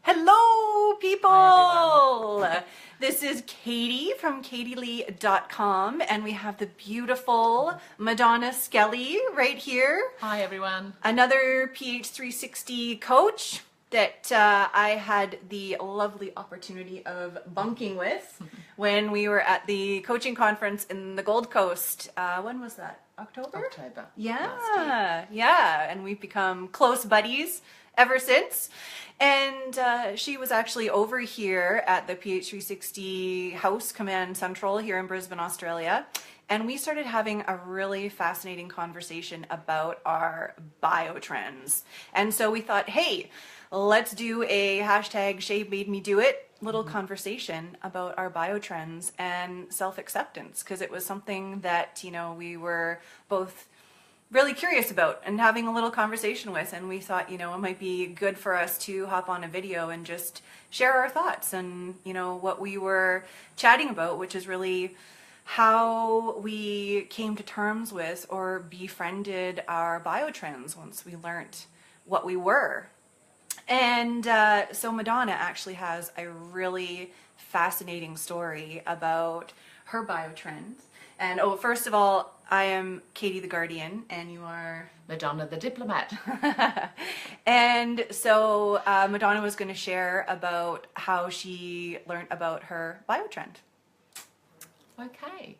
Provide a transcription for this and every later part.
Hello, people! Hi, This is Katey from KateyLeigh.com, and we have the beautiful Madonna Skelly right here. Hi everyone. Another PH360 coach that I had the lovely opportunity of bunking with when we were at the coaching conference in the Gold Coast. When was that? October? October. Yeah, yeah, and we've become close buddies ever since. And she was actually over here at the PH360 House Command Central here in Brisbane, Australia. And we started having a really fascinating conversation about our biotrends. And so we thought, hey, let's do a hashtag Shave Made Me Do It little conversation about our biotrends and self-acceptance, because it was something that, you know, we were both really curious about and having a little conversation with, and we thought, you know, it might be good for us to hop on a video and just share our thoughts and, you know, what we were chatting about, which is really how we came to terms with or befriended our biotrends once we learned what we were. And so Madonna actually has a really fascinating story about her biotrends. And first of all, I am Katey the Guardian, and you are Madonna the Diplomat. And so Madonna was going to share about how she learned about her biotrend. Okay.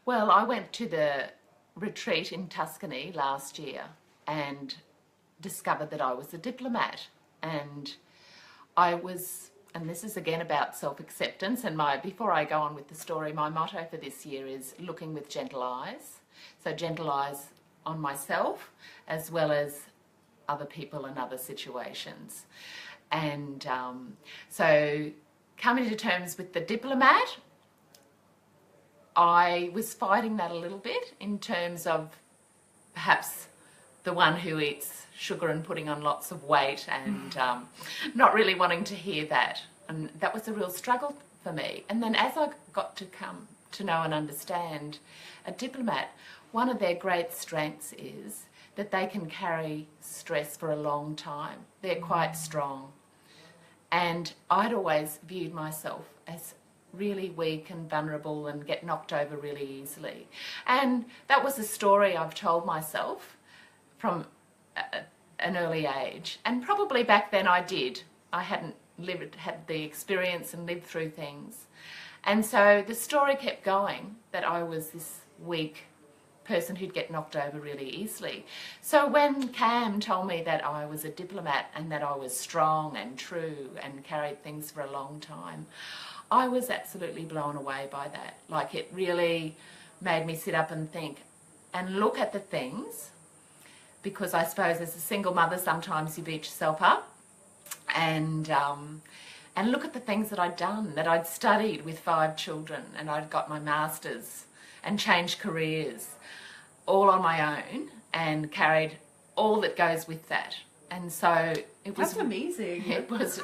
Well, I went to the retreat in Tuscany last year and discovered that I was a diplomat. And I was, and this is again about self-acceptance, and before I go on with the story, my motto for this year is looking with gentle eyes. So gentle eyes on myself as well as other people and other situations. And so coming to terms with the diplomat, I was fighting that a little bit in terms of perhaps the one who eats sugar and putting on lots of weight and not really wanting to hear that. And that was a real struggle for me. And then as I got to come to know and understand a diplomat, one of their great strengths is that they can carry stress for a long time. They're quite strong. And I'd always viewed myself as really weak and vulnerable and get knocked over really easily. And that was a story I've told myself from an early age. And probably back then I did. I hadn't had the experience and lived through things. And so the story kept going that I was this weak person who'd get knocked over really easily. So when Cam told me that I was a diplomat and that I was strong and true and carried things for a long time, I was absolutely blown away by that. Like, it really made me sit up and think and look at the things, because I suppose as a single mother sometimes you beat yourself up, and look at the things that I'd done, that I'd studied with 5 children, and I'd got my master's and changed careers all on my own and carried all that goes with that. And so it was... That's amazing. It was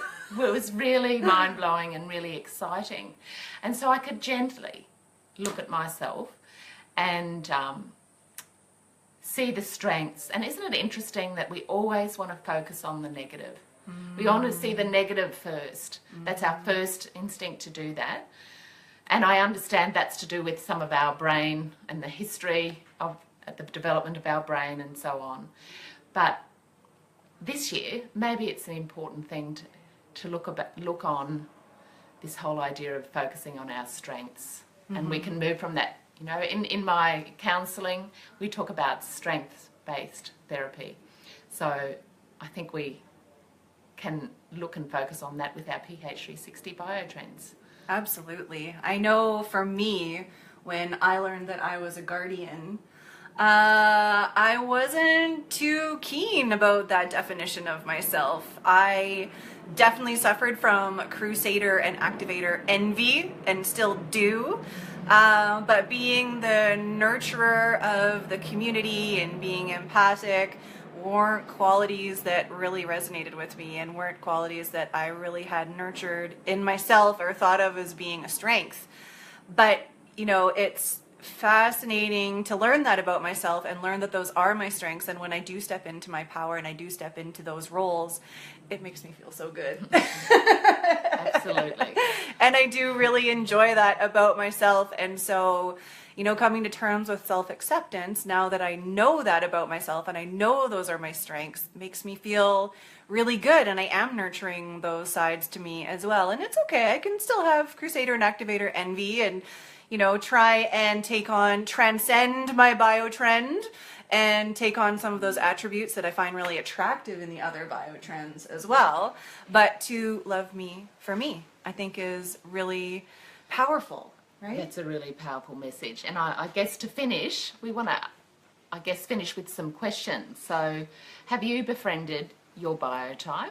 really mind-blowing and really exciting. And so I could gently look at myself and see the strengths. And isn't it interesting that we always want to focus on the negative? We want to see the negative first. That's our first instinct to do that. And I understand that's to do with some of our brain and the history of the development of our brain and so on. But this year, maybe it's an important thing to look on this whole idea of focusing on our strengths. And we can move from that. You know, in my counselling, we talk about strength-based therapy. So I think we can look and focus on that with our PH360 biotrends. Absolutely. I know for me, when I learned that I was a guardian, I wasn't too keen about that definition of myself. I definitely suffered from crusader and activator envy, and still do. But being the nurturer of the community and being empathic weren't qualities that really resonated with me, and weren't qualities that I really had nurtured in myself or thought of as being a strength. But, you know, it's fascinating to learn that about myself and learn that those are my strengths. And when I do step into my power and I do step into those roles, it makes me feel so good. Absolutely. And I do really enjoy that about myself. And so, you know, coming to terms with self-acceptance, now that I know that about myself and I know those are my strengths, makes me feel really good. And I am nurturing those sides to me as well. And it's okay. I can still have Crusader and Activator envy and, you know, try and transcend my biotrend and take on some of those attributes that I find really attractive in the other biotrends as well. But to love me for me, I think is really powerful, right? That's a really powerful message. And I guess to finish, we want to, finish with some questions. So, have you befriended your biotype?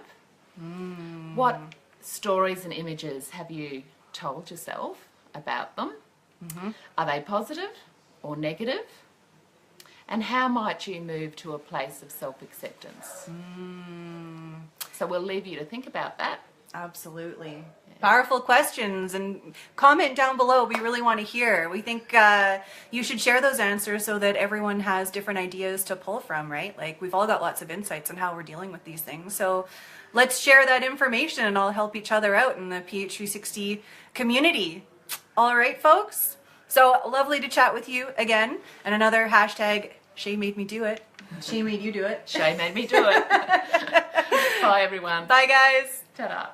What stories and images have you told yourself about them? Are they positive or negative? And how might you move to a place of self-acceptance? So we'll leave you to think about that. Absolutely. Powerful questions, and comment down below. We really want to hear. We think you should share those answers so that everyone has different ideas to pull from, right? Like, we've all got lots of insights on how we're dealing with these things. So let's share that information and all help each other out in the PH360 community. All right, folks? So lovely to chat with you again. And another hashtag, Shay made me do it. Shay made you do it. Shay made me do it. Bye, everyone. Bye, guys. Ta-da.